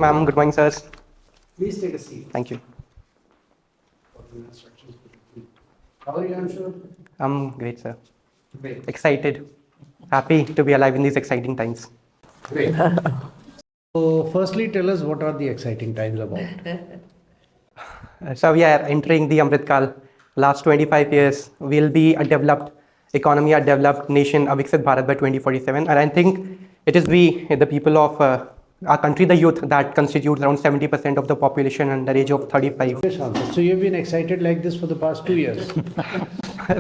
Ma'am, good morning, sirs. Please take a seat. Thank you. How are you, Anshul? I'm great, sir. Great. Excited. Happy to be alive in these exciting times. Great. So, firstly, tell us what are the exciting times about? So we are entering the Amrit Kal. Last 25 years, we'll be a developed economy, a developed nation, a Viksit Bharat by 2047. And I think it is we, the people of our country, the youth, that constitutes around 70% of the population under age of 35. So, you've been excited like this for the past 2 years.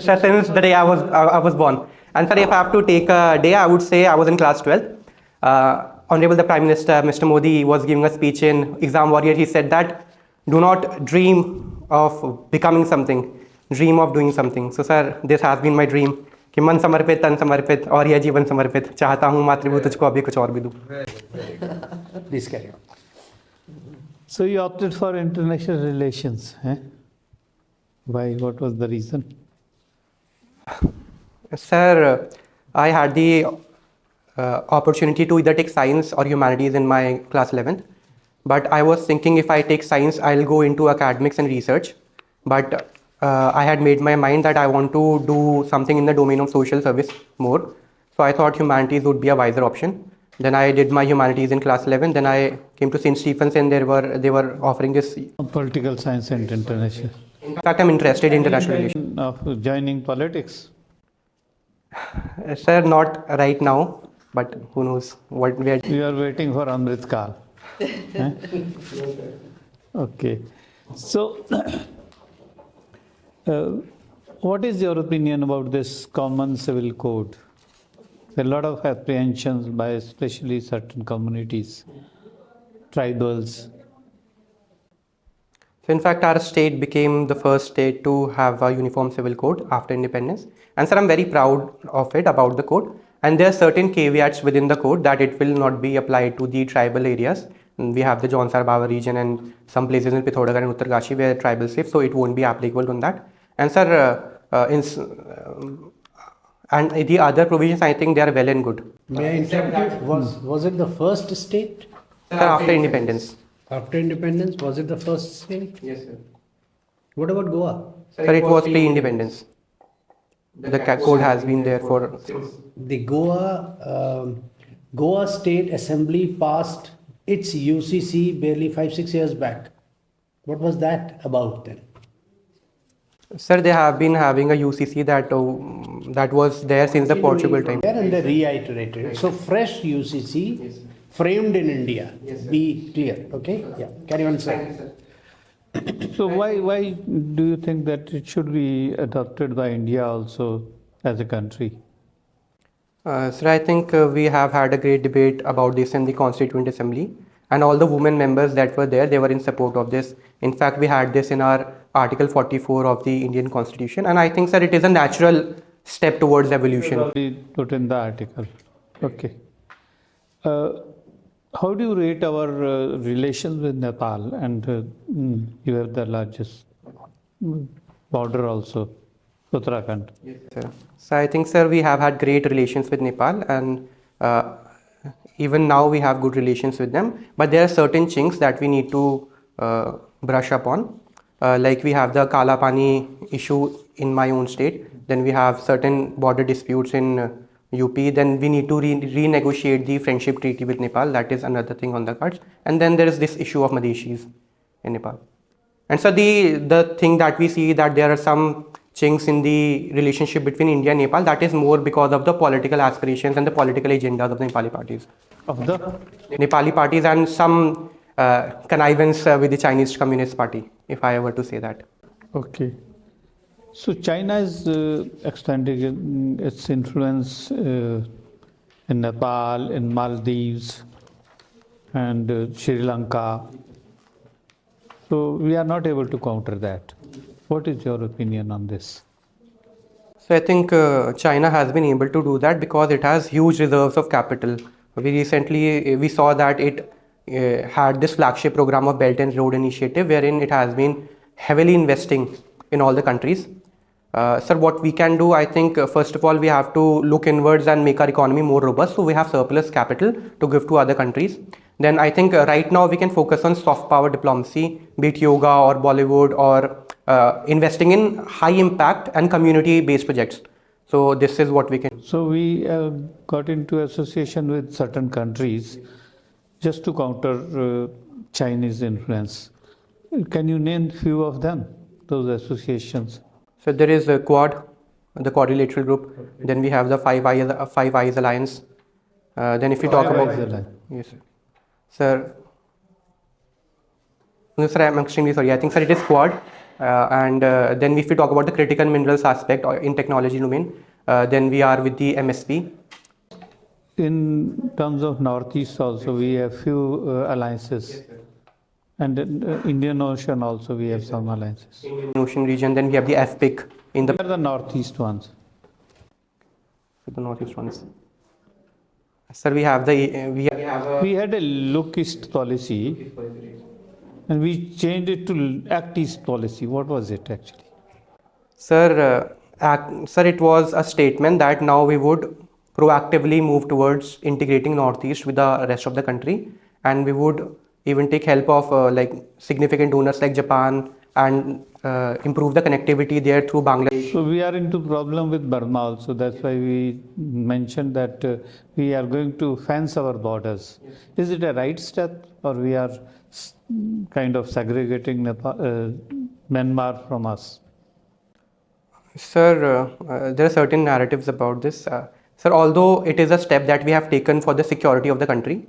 So since the day I was born. And sir, if I have to take a day, I would say I was in class 12. Honorable the Prime Minister, Mr. Modi, was giving a speech in Exam Warrior. He said that do not dream of becoming something, dream of doing something. So sir, this has been my dream कि मन समर्पित तन समर्पित और यह जीवन समर्पित चाहता हूँ मातृभूत तुझको अभी कुछ और भी दूँ. Please carry on. So you opted for international relations, eh? Why? What was the reason? Sir, I had the opportunity to either take science or humanities in my class 11th. But I was thinking if I take science, I'll go into academics and research. But I had made my mind that I want to do something in the domain of social service more. So I thought humanities would be a wiser option. Then I did my humanities in class 11. Then I came to St. Stephen's and they were offering this. Political science and international. In fact, I'm interested in international relations. Of joining politics? Sir, not right now, but who knows what we are. You are waiting for Amrit Kal. Eh? Okay. So, what is your opinion about this common civil code? There are a lot of apprehensions by especially certain communities, tribals. So in fact, our state became the first state to have a uniform civil code after independence. And sir, I'm very proud of it, about the code. And there are certain caveats within the code that it will not be applied to the tribal areas. We have the Jaunsar Bawa region and some places in Pithoragarh and Uttarkashi where tribal live, so it won't be applicable on that. And sir, and the other provisions, I think they are well and good. May I interrupt you? Was it the first state? Sir, after independence. After independence, was it the first state? Yes, sir. What about Goa? Sir, it was pre-independence. The code has been there for. The Goa State Assembly passed its UCC barely 5-6 years back. What was that about then? Sir, they have been having a UCC that was there since the Portugal time. And they reiterated it. So fresh UCC framed in India. Be clear, okay? Yeah. Carry on, sir. So why do you think that it should be adopted by India also as a country? Sir, I think we have had a great debate about this in the Constituent Assembly, and all the women members that were there, they were in support of this. In fact, we had this in our Article 44 of the Indian Constitution, and I think, sir, it is a natural step towards evolution. Already put in the article. Okay. How do you rate our relations with Nepal? And you have the largest border also, Uttarakhand. Yes, sir. So I think, sir, we have had great relations with Nepal, and even now we have good relations with them. But there are certain chinks that we need to brush up on. Like we have the Kala Pani issue in my own state. Then we have certain border disputes in UP. Then we need to renegotiate the friendship treaty with Nepal. That is another thing on the cards. And then there is this issue of Madheshis in Nepal. And so the thing that we see that there are some chinks in the relationship between India and Nepal, that is more because of the political aspirations and the political agendas of the Nepali parties. Of the Nepali parties and some connivance with the Chinese Communist Party, if I were to say that. Okay. So China is extending its influence in Nepal, in Maldives, and Sri Lanka. So we are not able to counter that. What is your opinion on this? So I think China has been able to do that because it has huge reserves of capital. We saw that it had this flagship program of Belt and Road Initiative, wherein it has been heavily investing in all the countries. Sir, what we can do, I think, first of all, we have to look inwards and make our economy more robust. So we have surplus capital to give to other countries. then I think right now we can focus on soft power diplomacy, be it yoga or Bollywood, or investing in high impact and community based projects. So this is what we can. So we got into association with certain countries just to counter Chinese influence. Can you name few of them, those associations? So there is a Quad, the Quadrilateral Group. Then we have the Five Eyes Alliance. Then if you talk about yes, sir. No, sir, I'm extremely sorry. I think, sir, it is Quad. And then if we talk about the critical minerals aspect or in technology domain, then we are with the MSP. In terms of Northeast also, we have few alliances. Yes, sir. And in Indian Ocean also we have some alliances. Indian Ocean region, then we have the FPIC in the. They are the Northeast ones. The Northeast ones. Sir, we have the We had a look east policy and we changed it to act east policy. What was it actually? Sir, sir, it was a statement that now we would proactively move towards integrating Northeast with the rest of the country, and we would even take help of like significant donors like Japan and improve the connectivity there through Bangladesh. So we are into problem with Burma also. That's why we mentioned that we are going to fence our borders. Yes. Is it a right step, or we are kind of segregating Myanmar from us? Sir, there are certain narratives about this. Sir, although it is a step that we have taken for the security of the country,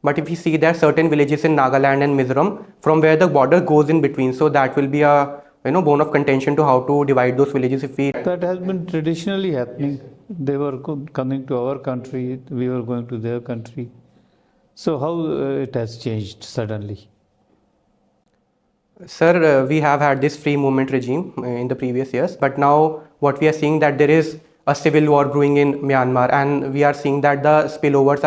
but if you see there are certain villages in Nagaland and Mizoram from where the border goes in between, so that will be a bone of contention to how to divide those villages if we. That has been traditionally happening. They were coming to our country, we were going to their country. So how it has changed suddenly? Sir, we have had this free movement regime in the previous years, but now what we are seeing that there is a civil war brewing in Myanmar, and we are seeing that the spillovers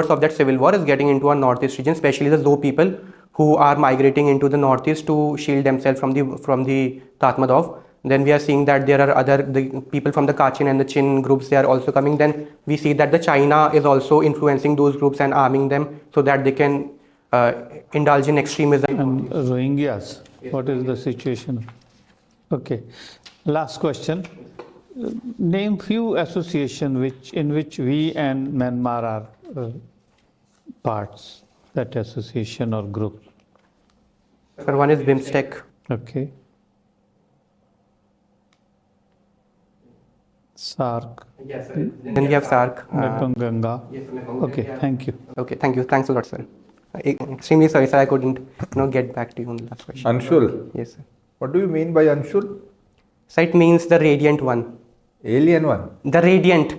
of that civil war is getting into our northeast region, especially the Zo people who are migrating into the northeast to shield themselves from the Tatmadaw. Then we are seeing that there are the people from the Kachin and the Chin groups, they are also coming. Then we see that the China is also influencing those groups and arming them so that they can indulge in extremism. And Rohingyas, what is the situation? Okay, last question. Name few associations in which we and Myanmar are parts, that association or group. Sir, one is BIMSTEC. Okay. SARC. Yes, sir. Then we have SARC. Mekong Ganga. Yes, Okay, thank you. Okay, thank you. Thanks a lot, sir. Extremely sorry, sir. I couldn't get back to you on the last question. Anshul. Yes, sir. What do you mean by Anshul? So it means the radiant one. Alien one. The radiant.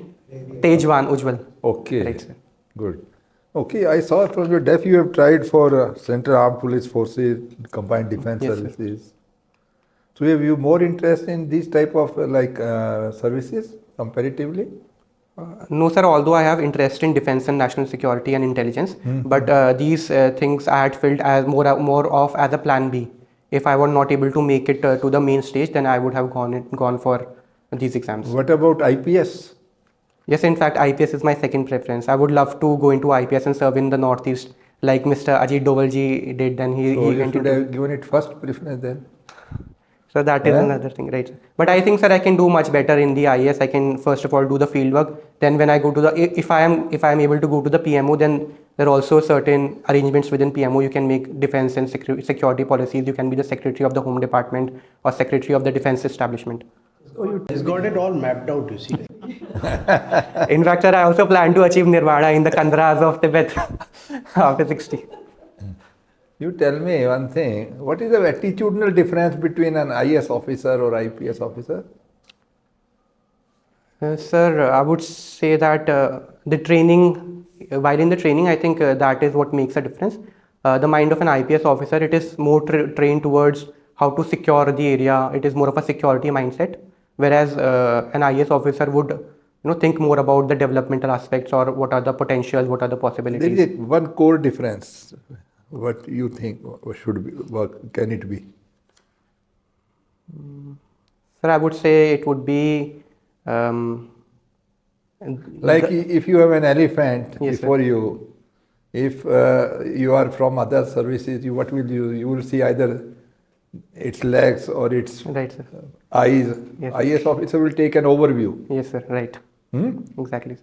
Tejwan, Ujjwal. Okay. Right, sir. Good. Okay, I saw from your DEF you have tried for Central Armed Police Forces, Combined Defense Yes, sir. Services. So have you more interest in these type of services comparatively? No, sir. Although I have interest in defense and national security and intelligence, but these things I had felt as more of as a plan B. If I were not able to make it to the main stage, then I would have gone for these exams. What about IPS? Yes, in fact, IPS is my second preference. I would love to go into IPS and serve in the Northeast, like Mr. Ajit Dovalji did. Then he So you went should into. have given it first preference then. So that is Yeah. another thing, right? But I think, sir, I can do much better in the IAS. I can first of all do the field work. Then when I go to the, if I am able to go to the PMO, then there are also certain arrangements within PMO. You can make defense and security policies. You can be the secretary of the Home Department or secretary of the defense establishment. He's got it all mapped out, you see. In fact, sir, I also plan to achieve Nirvana in the Kandras of Tibet after 60. You tell me one thing, what is the attitudinal difference between an IS officer or IPS officer? Sir, I would say that the training, while in the training, I think that is what makes a difference. The mind of an IPS officer, it is more trained towards how to secure the area. It is more of a security mindset, whereas an IS officer would think more about the developmental aspects or what are the potentials, what are the possibilities. There is one core difference. What you think should be, what can it be? Sir, I would say it would be Like if you have an elephant Yes, before you, If you are from other services, what will you will see either its legs or its Right, sir. eyes. Yes. IAS officer will take an overview. Yes, sir. Right. Hmm? Exactly, sir.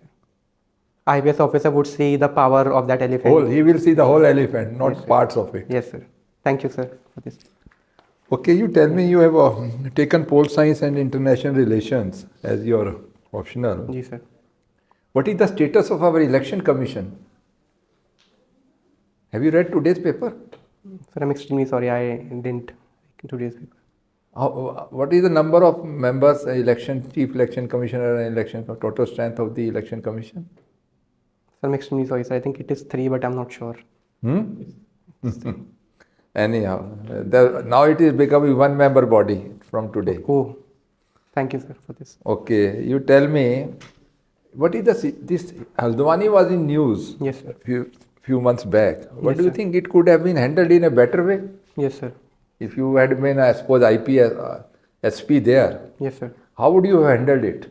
IPS officer would see the power of that elephant. He will see the whole elephant, not Yes, sir. parts of it. Yes, sir. Thank you, sir, for this. Okay, you tell me, you have taken pole science and international relations as your optional. Ji, sir. What is the status of our election commission? Have you read today's paper? Sir, I'm extremely sorry I didn't today's paper. What is the number of members, chief election commissioner and total strength of the election commission? Sir, I'm extremely sorry, sir. I think it is 3, but I'm not sure. Anyhow, now it is becoming one member body from today. Oh, thank you, sir, for this. Okay, you tell me, what is this Haldwani was in news Yes, sir. few months back. What Yes, do you sir. think it could have been handled in a better way? Yes, sir. If you had been, I suppose, SP there, Yes, sir. how would you have handled it?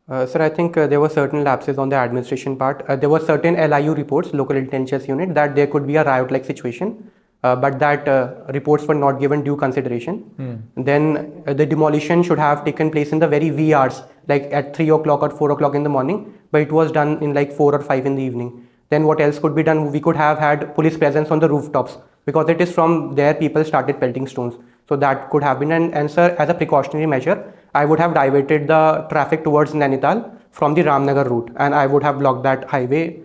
Sir, I think there were certain lapses on the administration part. There were certain LIU reports, local intelligence unit, that there could be a riot-like situation, but that reports were not given due consideration. Then the demolition should have taken place in the very wee hours, like at 3 o'clock or 4 o'clock in the morning, but it was done in like 4 or 5 in the evening. Then what else could be done? We could have had police presence on the rooftops, because it is from there people started pelting stones. So that could have been an answer. As a precautionary measure, I would have diverted the traffic towards Nainital from the Ramnagar route, and I would have blocked that highway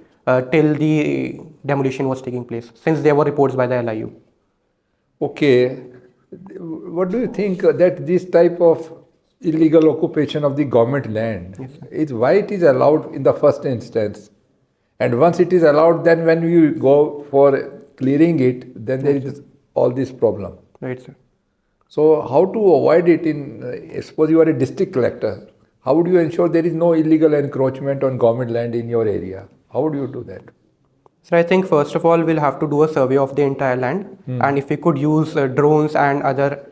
till the demolition was taking place, since there were reports by the LIU. Okay, what do you think that this type of illegal occupation of the government land is why it is allowed in the first instance? And once it is allowed, then when you go for clearing it, then there is all this problem. Right, sir. So how to avoid it suppose you are a district collector, how would you ensure there is no illegal encroachment on government land in your area? How would you do that? So I think first of all, we'll have to do a survey of the entire land. And if we could use drones and other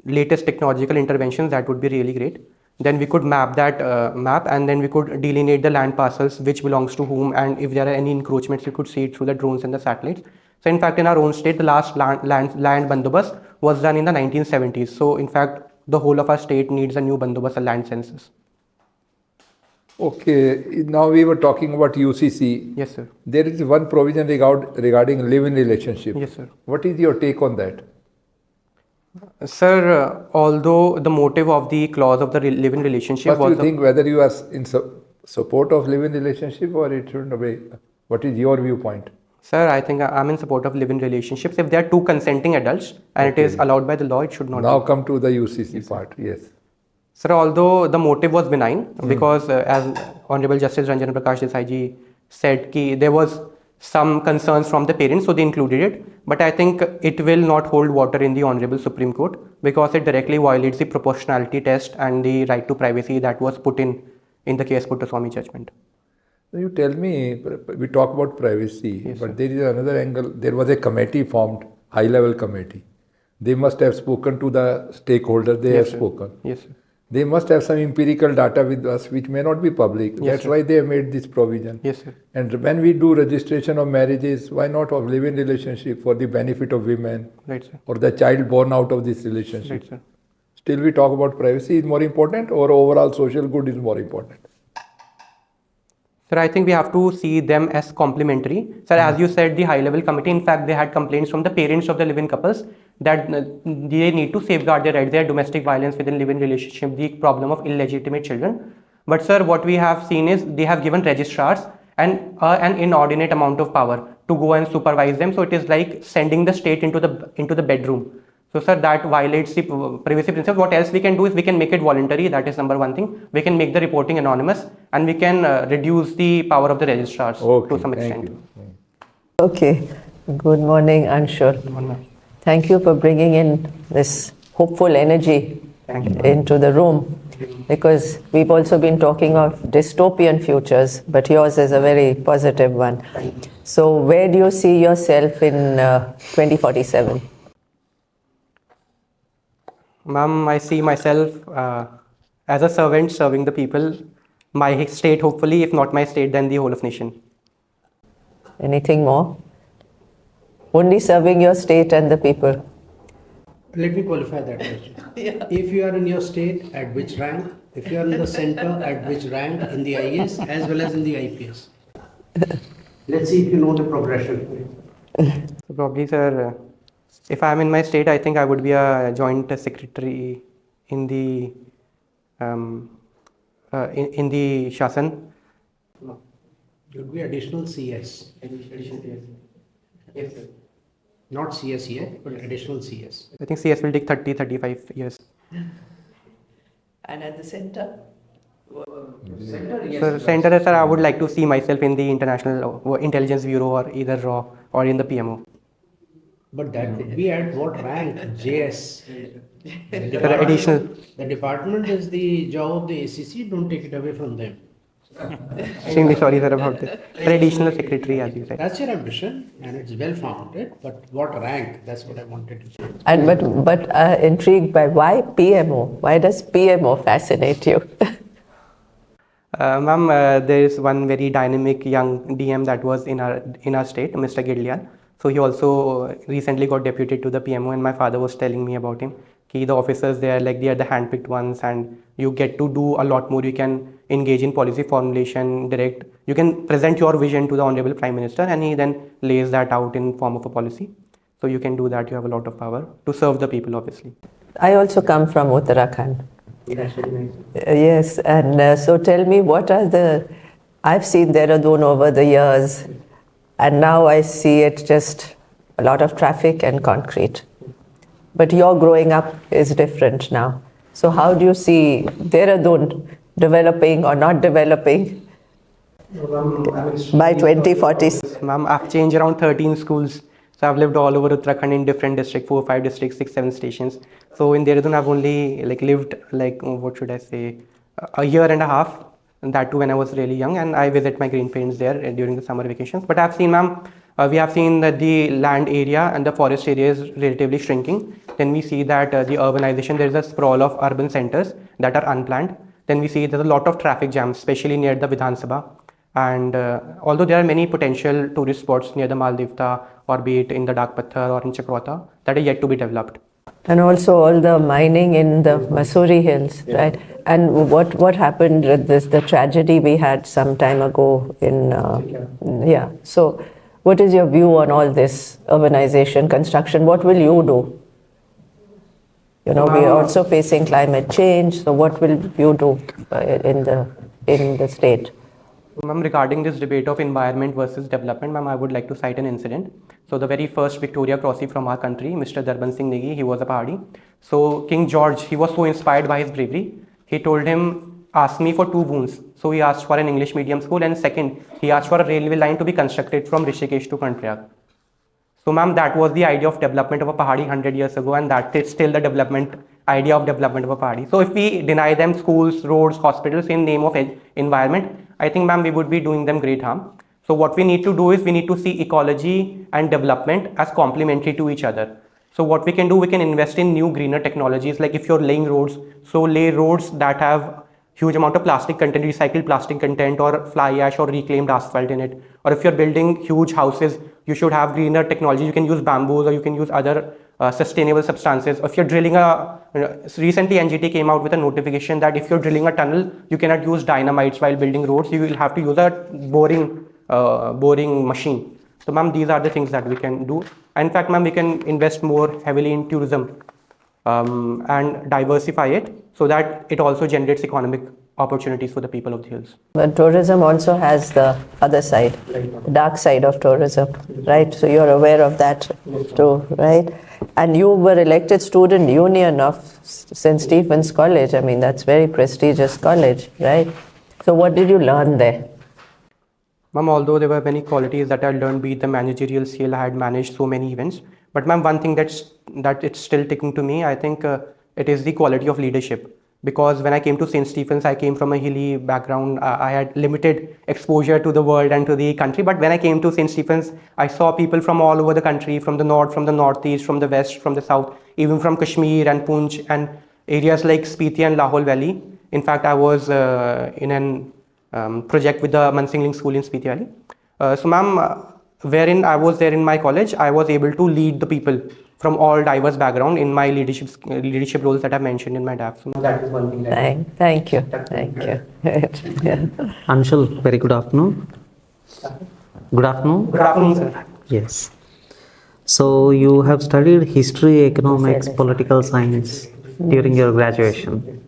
latest technological interventions, that would be really great. Then we could map that map, and then we could delineate the land parcels, which belongs to whom, and if there are any encroachments, we could see it through the drones and the satellites. So in fact, in our own state, the last land bandobast was done in the 1970s. So in fact, the whole of our state needs a new bandobast, a land census. Okay, now we were talking about UCC. Yes, sir. There is one provision regarding live-in relationship. Yes, sir. What is your take on that? Sir, although the motive of the clause of the live-in relationship First, was you think whether you are in support of live-in relationship or it shouldn't be. What is your viewpoint? Sir, I think I'm in support of live-in relationships. If there are two consenting adults and it is allowed by the law, it should not Now be. come to the UCC part. Yes. Sir, although the motive was benign, because as Honorable Justice Ranjan Prakash Desai ji said, ki there was some concerns from the parents, so they included it. But I think it will not hold water in the Honorable Supreme Court, because it directly violates the proportionality test and the right to privacy that was put in the K.S. Puttaswamy judgment. You tell me, we talk about privacy, but there is another angle. There was a committee formed, high-level committee. They must have spoken to the stakeholders. They have spoken. Yes, sir. They must have some empirical data with us, which may not be public. That's why they have made this provision. Yes, sir. And when we do registration of marriages, why not of live-in relationship for the benefit of women, Right, sir. or the child born out of this relationship? Right, sir. Still we talk about privacy is more important, or overall social good is more important? Sir, I think we have to see them as complementary. Sir, as you said, the high-level committee, in fact, they had complaints from the parents of the live-in couples that they need to safeguard their rights, their domestic violence within live-in relationship, the problem of illegitimate children. But sir, what we have seen is they have given registrars an inordinate amount of power to go and supervise them. So it is like sending the state into the bedroom. So sir, that violates the privacy principle. What else we can do is we can make it voluntary. That is number one thing. We can make the reporting anonymous, and we can reduce the power of the registrars to some extent. Okay. Good morning, Anshul. Thank you for bringing in this hopeful energy into the room, because we've also been talking of dystopian futures, but yours is a very positive one. So where do you see yourself in 2047? Ma'am, I see myself as a servant serving the people, my state hopefully, if not my state, then the whole of nation. Anything more? Only serving your state and the people. Let me qualify that question. If you are in your state, at which rank? If you are in the center, at which rank in the IAS as well as in the IPS? Let's see if you know the progression. So probably, sir, if I'm in my state, I think I would be a joint secretary in the in the Shasan. No. You would be additional CS. Yes, sir. Not CS yet, but additional CS. I think CS will take 30-35 years. And at the center? So center, sir, I would like to see myself in the International Intelligence Bureau or either RAW or in the PMO. But that could be at what rank? JS. Additional. The department is the job of the ACC, don't take it away from them. Extremely sorry, sir, about this. Additional secretary, as you said. That's your ambition and it's well founded, but what rank? That's what I wanted to say. And but intrigued by why PMO? Why does PMO fascinate you? Ma'am, there is one very dynamic young DM that was in our state, Mr. Gidlian. So he also recently got deputed to the PMO, and my father was telling me about him. The officers there, like they are the handpicked ones, and you get to do a lot more. You can engage in policy formulation, direct. You can present your vision to the Honorable Prime Minister, and he then lays that out in form of a policy. So you can do that. You have a lot of power to serve the people, obviously. I also come from Uttarakhand. That's very nice. Yes, and so tell me, what are the... I've seen Dehradun over the years, and now I see it just a lot of traffic and concrete. But your growing up is different now. So how do you see Dehradun developing or not developing by 2040? Ma'am, I've changed around 13 schools. So I've lived all over Uttarakhand in different districts, 4 or 5 districts, 6, 7 stations. So in Dehradun, I've only lived what should I say, a year and a half. And that too when I was really young, and I visit my grandparents there during the summer vacations. But I've seen, ma'am, we have seen that the land area and the forest area is relatively shrinking. Then we see that the urbanization, there is a sprawl of urban centers that are unplanned. Then we see there's a lot of traffic jams, especially near the Vidhan Sabha. And although there are many potential tourist spots near the Maldivta or be it in the Dak Patthar or in Chakrota that are yet to be developed. And also all the mining in the Mussoorie Hills, right? And what happened with this, the tragedy we had some time ago in, yeah. So what is your view on all this urbanization, construction? What will you do? You know, we are also facing climate change. So what will you do in the state? Ma'am, regarding this debate of environment versus development, ma'am, I would like to cite an incident. So the very first Victoria Crossy from our country, Mr. Darban Singh Negi, he was a Pahadi. So King George, he was so inspired by his bravery. He told him, ask me for 2 boons. So he asked for an English medium school, and second, he asked for a railway line to be constructed from Rishikesh to Karnaprayag. So ma'am, that was the idea of development of a Pahadi 100 years ago, and that is still the idea of development of a Pahadi. So if we deny them schools, roads, hospitals in name of environment, I think, ma'am, we would be doing them great harm. So what we need to do is we need to see ecology and development as complementary to each other. So what we can do, we can invest in new greener technologies, like if you're laying roads, so lay roads that have huge amount of plastic content, recycled plastic content or fly ash or reclaimed asphalt in it. Or if you're building huge houses, you should have greener technology. You can use bamboos or you can use other sustainable substances. If you're drilling recently NGT came out with a notification that if you're drilling a tunnel, you cannot use dynamites while building roads. You will have to use a boring machine. So ma'am, these are the things that we can do. In fact, ma'am, we can invest more heavily in tourism and diversify it so that it also generates economic opportunities for the people of the hills. But tourism also has the other side, the dark side of tourism, right? So you're aware of that too, right? And you were elected student union of St. Stephen's College. I mean, that's very prestigious college, right? So what did you learn there? Ma'am, although there were many qualities that I learned, be it the managerial skill, I had managed so many events. But ma'am, one thing that it's still ticking to me, I think it is the quality of leadership. Because when I came to St. Stephen's, I came from a hilly background. I had limited exposure to the world and to the country. But when I came to St. Stephen's, I saw people from all over the country, from the north, from the northeast, from the west, from the south, even from Kashmir and Poonch and areas like Spiti and Lahore Valley. In fact, I was in an project with the Mansingling School in Spiti Valley. So ma'am, wherein I was there in my college, I was able to lead the people from all diverse background in my leadership roles that I mentioned in my DAF. So that is one thing. Thank you. Yeah. Anshul, very good afternoon. Good afternoon. Good afternoon, sir. Yes. So you have studied history, economics, political science during your graduation.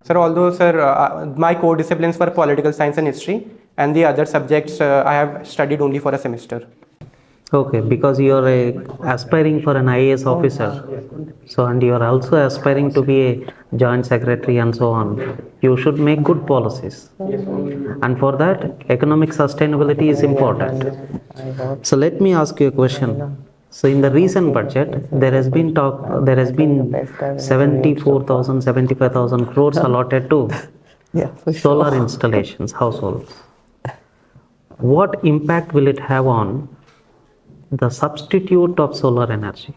Sir, although my core disciplines were political science and history, and the other subjects I have studied only for a semester. Okay, because you are aspiring for an IAS officer, so and you are also aspiring to be a joint secretary and so on. You should make good policies, and for that, economic sustainability is important. So let me ask you a question. So in the recent budget, there has been 74,000, 75,000 crores allotted to solar installations, households. What impact will it have on the substitute of solar energy?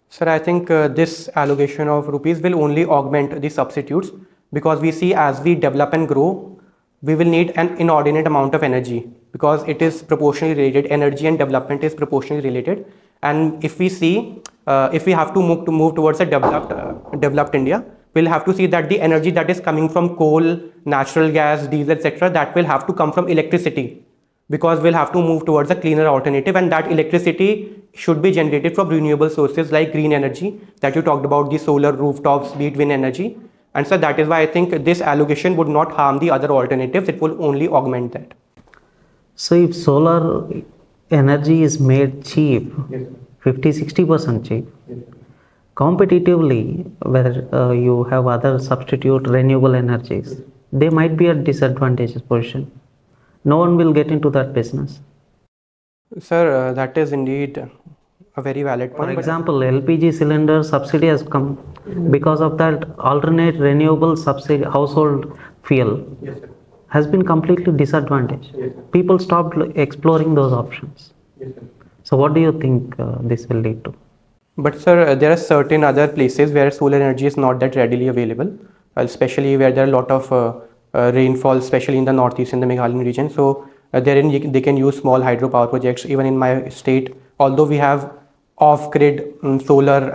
Sir, I think this allocation of rupees will only augment the substitutes, because we see as we develop and grow, we will need an inordinate amount of energy, because it is proportionally related. Energy and development is proportionally related. And if we see, if we have to move towards a developed India, we'll have to see that the energy that is coming from coal, natural gas, diesel, etc., that will have to come from electricity, because we'll have to move towards a cleaner alternative, and that electricity should be generated from renewable sources like green energy that you talked about, the solar rooftops, be it wind energy. And so that is why I think this allocation would not harm the other alternatives, it will only augment that. So if solar energy is made cheap, 50-60% cheap, competitively, where you have other substitute renewable energies, they might be at disadvantageous position. No one will get into that business. Sir, that is indeed a very valid point. For example, LPG cylinder subsidy has come because of that alternate renewable subsidy household fuel has been completely disadvantaged. People stopped exploring those options. So what do you think this will lead to? But sir, there are certain other places where solar energy is not that readily available, especially where there are a lot of rainfall, especially in the northeast, in the Meghalayan region. So therein they can use small hydropower projects. Even in my state, although we have off-grid solar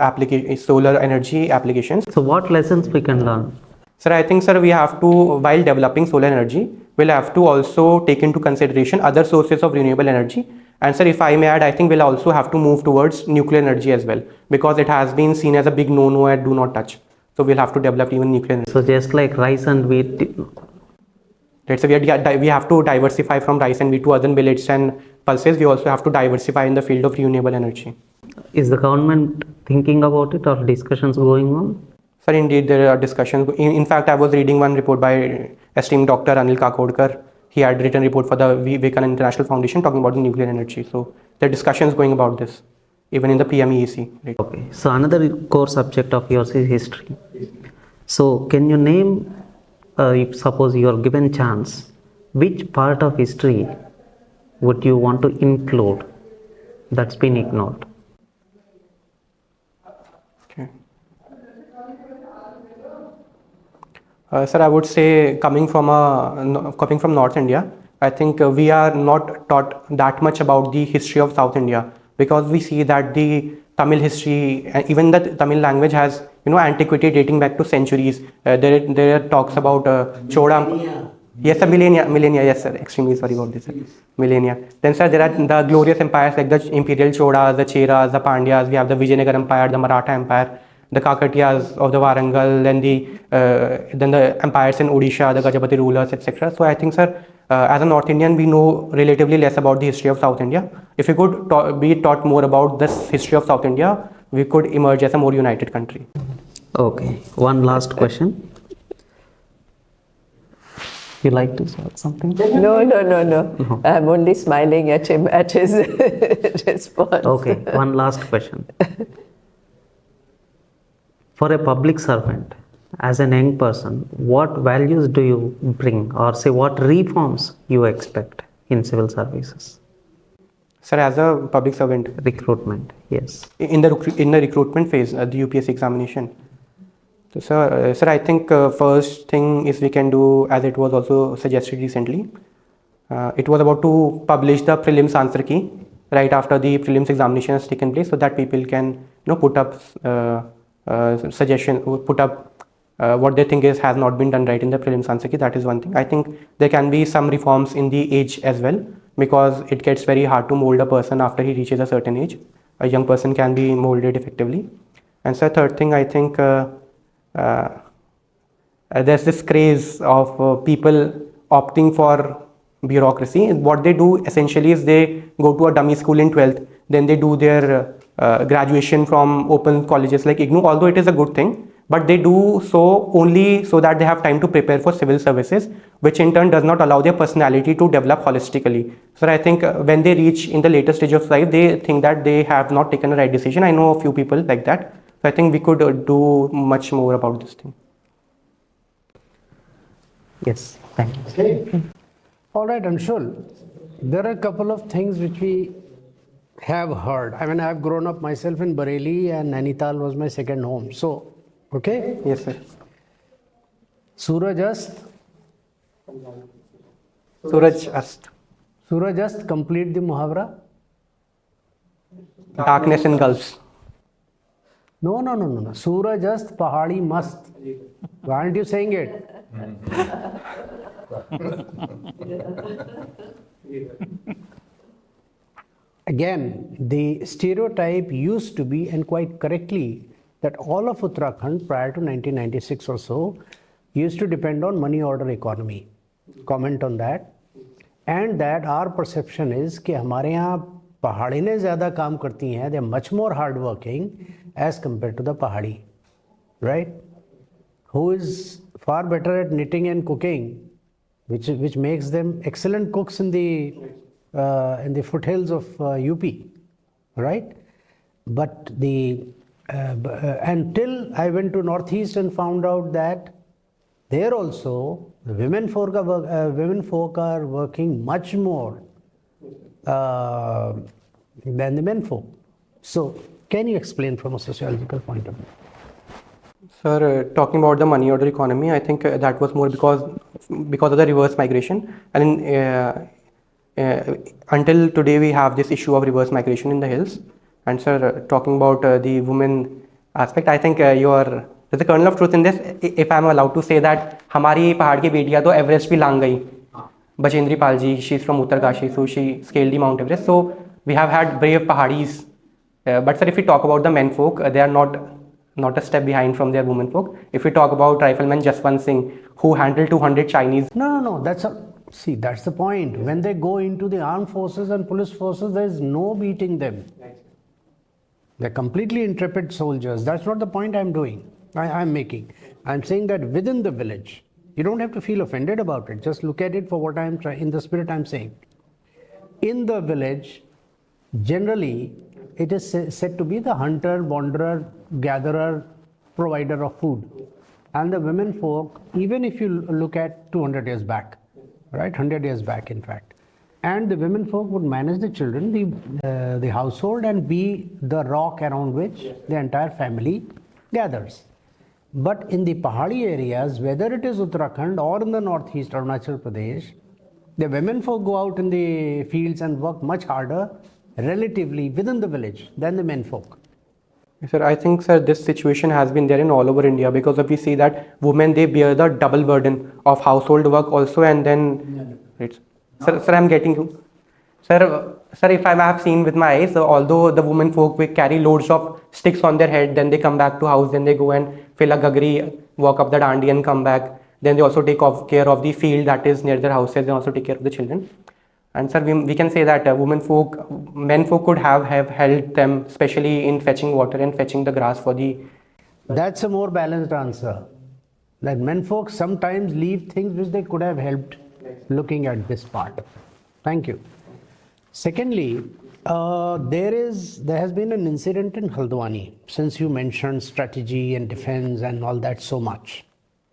energy applications. So what lessons we can learn? Sir, I think, sir, we have to, while developing solar energy, we'll have to also take into consideration other sources of renewable energy. And sir, if I may add, I think we'll also have to move towards nuclear energy as well, because it has been seen as a big no-no and do not touch. So we'll have to develop even nuclear energy. So just like rice and wheat. Right, so we have to diversify from rice and wheat to other millets and pulses. We also have to diversify in the field of renewable energy. Is the government thinking about it or discussions going on? Sir, indeed, there are discussions. In fact, I was reading one report by esteemed Dr. Anil Kakodkar. He had written a report for the Vivekananda International Foundation talking about the nuclear energy. So there are discussions going about this, even in the PMEEC. Right? Okay, so another core subject of yours is history. So can you name, if suppose you are given chance, which part of history would you want to include that's been ignored? Okay. Sir, I would say coming from North India, I think we are not taught that much about the history of South India, because we see that the Tamil history, even the Tamil language has antiquity dating back to centuries. There are talks about Chola. Yes, sir, millennia. Yes, sir. Extremely sorry about this, sir. Millennia. Then, sir, there are the glorious empires like the Imperial Cholas, the Cheras, the Pandyas. We have the Vijayanagar Empire, the Maratha Empire, the Kakatiyas of the Warangal, and then the empires in Odisha, the Gajapati rulers, etc. So I think, sir, as a North Indian, we know relatively less about the history of South India. If we could be taught more about this history of South India, we could emerge as a more united country. Okay, one last question. You like to say something? No. I'm only smiling at him, at his response. Okay, one last question. For a public servant, as an young person, what values do you bring, or say what reforms you expect in civil services? Sir, as a public servant, Recruitment, yes. in the recruitment phase, the UPSC examination. So, sir, I think first thing is we can do, as it was also suggested recently, it was about to publish the prelims answer key right after the prelims examination has taken place, so that people can put up suggestion, put up what they think has not been done right in the prelims answer key. That is one thing. I think there can be some reforms in the age as well, because it gets very hard to mold a person after he reaches a certain age. A young person can be molded effectively. And so third thing, I think there's this craze of people opting for bureaucracy. What they do essentially is they go to a dummy school in 12th, then they do their graduation from open colleges like IGNOU, although it is a good thing, but they do so only so that they have time to prepare for civil services, which in turn does not allow their personality to develop holistically. So I think when they reach in the later stage of life, they think that they have not taken the right decision. I know a few people like that. So I think we could do much more about this thing. Yes, thank you. Okay. All right, Anshul. There are a couple of things which we have heard. I mean, I've grown up myself in Bareilly, and Nainital was my second home. So, okay? Yes, sir. Suraj Ast. Suraj Ast. Suraj Ast, complete the muhavra. Darkness engulfs. No. Suraj Ast, pahadi mast. Why aren't you saying it? Again, the stereotype used to be, and quite correctly, that all of Uttarakhand prior to 1996 or so used to depend on money order economy. Comment on that. And that our perception is कि हमारे यहाँ पहाड़ी ने ज़्यादा काम करती हैं, they are much more hardworking as compared to the pahadi, right? Who is far better at knitting and cooking, which makes them excellent cooks in the foothills of UP, right? But until I went to Northeast and found out that there also the women folk are working much more than the men folk. So, can you explain from a sociological point of view? Sir, talking about the money order economy, I think that was more because of the reverse migration. And until today, we have this issue of reverse migration in the hills. And sir, talking about the women aspect, I think there's a kernel of truth in this. If I'm allowed to say that, हमारी पहाड़ की बेटियाँ तो Everest भी लांग गई. Bachendri Palji, she's from Uttarkashi, so she scaled the Mount Everest. So we have had brave pahadis. But sir, if we talk about the men folk, they are not a step behind from their women folk. If we talk about Rifleman Jaswant Singh, who handled 200 Chinese. No. That's the point. When they go into the armed forces and police forces, there is no beating them. They're completely intrepid soldiers. That's not the point I'm making. I'm saying that within the village, you don't have to feel offended about it. Just look at it for what I'm trying, in the spirit I'm saying. In the village, generally, it is said to be the hunter, wanderer, gatherer, provider of food. And the women folk, even if you look at 200 years back, right, 100 years back in fact, and the women folk would manage the children, the household, and be the rock around which the entire family gathers. But in the pahadi areas, whether it is Uttarakhand or in the northeast Arunachal Pradesh, the women folk go out in the fields and work much harder relatively within the village than the men folk. Sir, I think, sir, this situation has been there in all over India, because if we see that women, they bear the double burden of household work also, and then, right. Sir, I'm getting you. Sir, if I have seen with my eyes, although the women folk will carry loads of sticks on their head, then they come back to house, then they go and fill a gagri, walk up the dandi and come back. Then they also take care of the field that is near their houses, they also take care of the children. And sir, we can say that men folk could have helped them, especially in fetching water and fetching the grass for the... That's a more balanced answer. That men folk sometimes leave things which they could have helped, looking at this part. Thank you. Secondly, there has been an incident in Haldwani, since you mentioned strategy and defense and all that so much,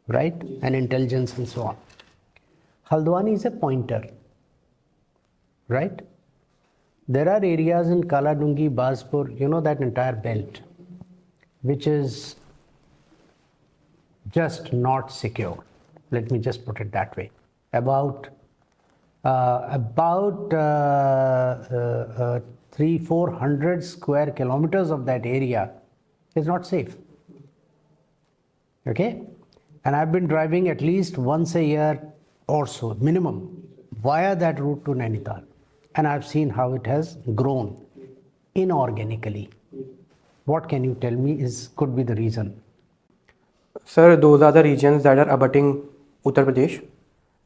right? And intelligence and so on. Haldwani is a pointer, right? There are areas in Kaladungi, Bazpur, that entire belt, which is just not secure. Let me just put it that way. About About 300-400 square kilometers of that area is not safe. Okay? And I've been driving at least once a year or so, minimum, via that route to Nainital. And I've seen how it has grown inorganically. What can you tell me could be the reason? Sir, those are the regions that are abutting Uttar Pradesh.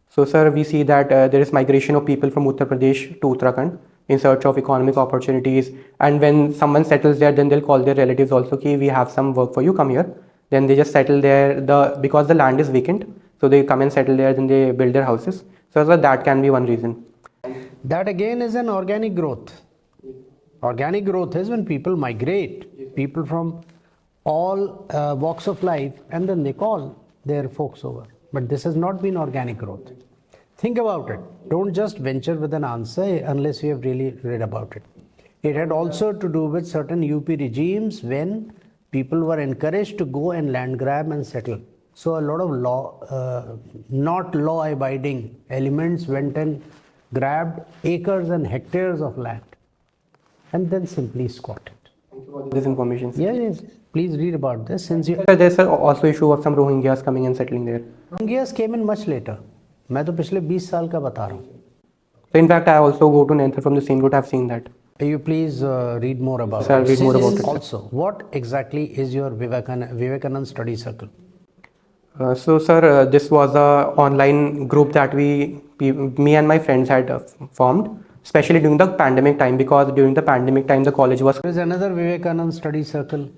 So, sir, we see that there is migration of people from Uttar Pradesh to Uttarakhand in search of economic opportunities. And when someone settles there, then they'll call their relatives also, "Ki we have some work for you, come here." Then they just settle there. Because the land is vacant, so they come and settle there. Then they build their houses. So, sir, that can be one reason. That again is an organic growth. Organic growth is when people migrate, people from all walks of life, and then they call their folks over. But this has not been organic growth. Think about it. Don't just venture with an answer unless you have really read about it. It had also to do with certain UP regimes when people were encouraged to go and land grab and settle. So a lot of not law-abiding elements went and grabbed acres and hectares of land and then simply squatted. Thank you for this information, sir. Yes. Please read about this. Since you Sir, there's also issue of some Rohingyas coming and settling there. Rohingyas came in much later. मैं तो पिछले 20 साल का बता रहा हूँ. So, in fact, I also go to Nainital from the same route. I've seen that. You please read more about Sir, it. read more about it. Also, what exactly is your Vivekanand study circle? So, sir, this was a online group that me and my friends had formed, especially during the pandemic time, because during the pandemic time the college was. There is another Vivekanand study circle,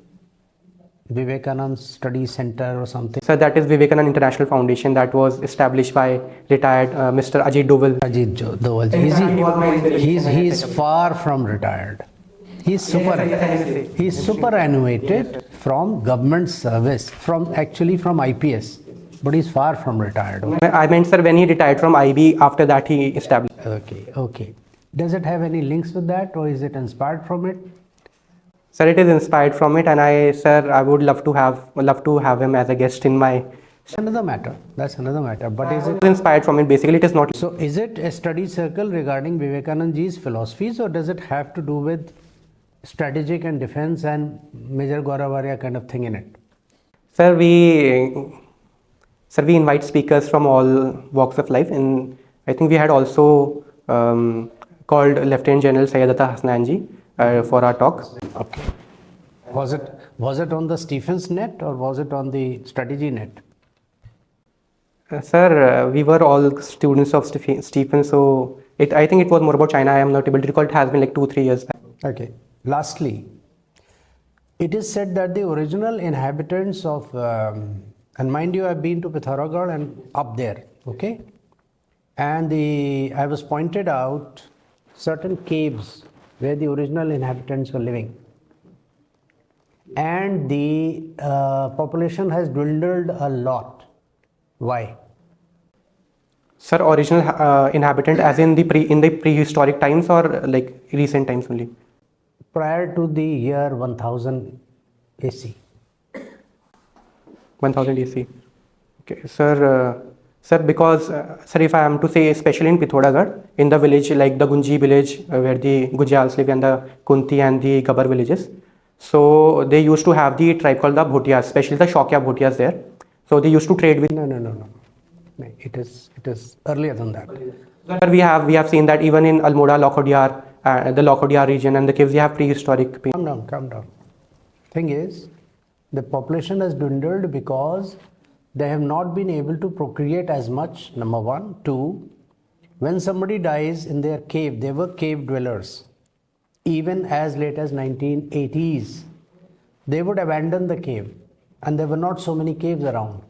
Vivekanand Study Center or something. So that is Vivekanand International Foundation that was established by retired Mr. Ajit Doval. Ajit Doval. He is far from retired. He's superannuated from government service, from IPS, but he's far from retired. I meant, sir, when he retired from IB, after that he established. Okay. Does it have any links with that, or is it inspired from it? Sir, it is inspired from it, and I would love to have him as a guest in my. That's another matter. But is it inspired from it? Basically, it is not. So, is it a study circle regarding Vivekanandji's philosophies, or does it have to do with strategic and defense and Major Gauravarya kind of thing in it? Sir, we invite speakers from all walks of life, and I think we had also called Lieutenant General Sayyidatta Hasnanji for our talk. Okay. Was it on the Stephens net or was it on the strategy net? Sir, we were all students of Stephen, so I think it was more about China. I am not able to recall. It has been like 2-3 years back. Okay. Lastly, it is said that the original inhabitants of, and mind you, I've been to Pithoragarh and up there, okay? And I was pointed out certain caves where the original inhabitants were living. And the population has dwindled a lot. Why? Sir, original inhabitant as in the prehistoric times or like recent times only? Prior to the year 1000 AC. 1000 AC. Okay, sir. Because sir, if I am to say, especially in Pithoragarh, in the village like the Gunji village where the Gujals live and the Kunti and the Gabar villages, so they used to have the tribe called the Bhotiyas, especially the Shokya Bhotiyas there. So they used to trade with. No. It is earlier than that. Sir, we have seen that even in Almora, Lokodiyar, the Lokodiyar region and the caves, they have prehistoric. Calm down. Thing is, the population has dwindled because they have not been able to procreate as much, number one. Two, when somebody dies in their cave, they were cave dwellers. Even as late as 1980s, they would abandon the cave and there were not so many caves around.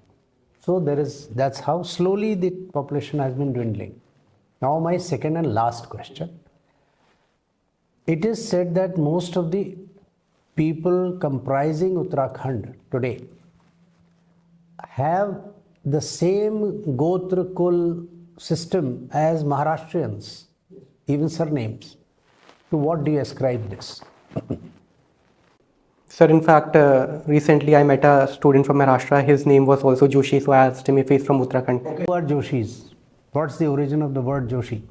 So that's how slowly the population has been dwindling. Now my second and last question. It is said that most of the people comprising Uttarakhand today have the same Gotra Kul system as Maharashtrians, even surnames. To what do you ascribe this? Sir, in fact, recently I met a student from Maharashtra. His name was also Joshi, so I asked him if he's from Uttarakhand. Who are Joshis? What's the origin of the word Joshi?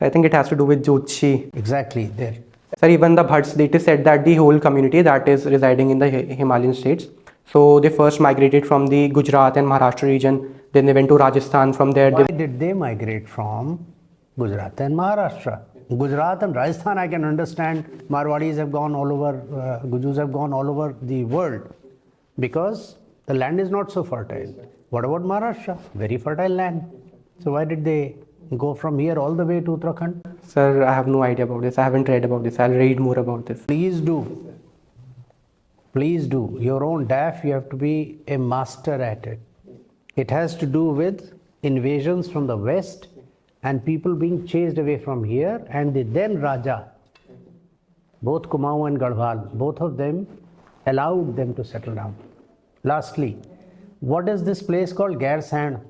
I think it has to do with Jyotshi. Exactly, there. Sir, even the Bhatts, it is said that the whole community that is residing in the Himalayan states, so they first migrated from the Gujarat and Maharashtra region, then they went to Rajasthan. From there, Why did they migrate from Gujarat and Maharashtra? Gujarat and Rajasthan, I can understand. Marwadis have gone all over, Gujus have gone all over the world because the land is not so fertile. What about Maharashtra? Very fertile land. So why did they go from here all the way to Uttarakhand? Sir, I have no idea about this. I haven't read about this. I'll read more about this. Please do. Please do. Your own DAF, you have to be a master at it. It has to do with invasions from the west and people being chased away from here, and the then Raja, both Kumaon and Garhwal, both of them allowed them to settle down. Lastly, what is this place called Garsand?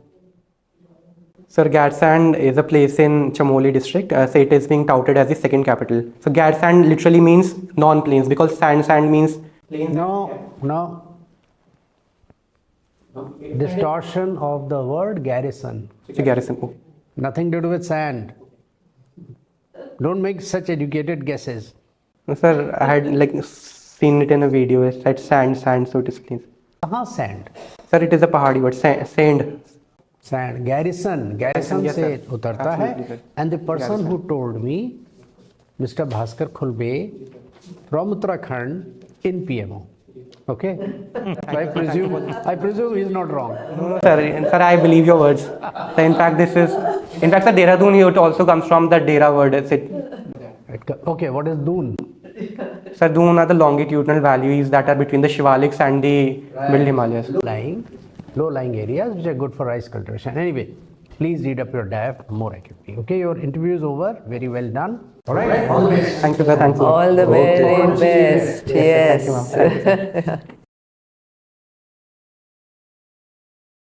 Sir, Garsand is a place in Chamoli district. So it is being touted as the second capital. So Garsand literally means non-plains because sand means plains. No. Distortion of the word garrison. It's a garrison. Oh. Nothing to do with sand. Don't make such educated guesses. No, sir, I had seen it in a video. It said sand, so it is plains. Sand. Sir, it is a pahadi word. Sand. Sand. Garrison Yes, से sir. उतरता Absolutely, है. sir. And the person who told me, Mr. Bhaskar Khulbe from Uttarakhand in PMO. Okay? So I presume he is not wrong. No, sir, I believe your words. So in fact, sir, Dehradun, it also comes from the Dera word. Okay, what is Doon? Sir, Doon are the longitudinal valleys that are between the Shivaliks and the Middle Himalayas. Low-lying areas which are good for rice cultivation. Anyway, please read up your DAF more accurately. Okay, your interview is over. Very well done. All right. All the best. Thank you, sir. Thank you. All the very best. Yes, sir. Thank you, Yes. ma'am.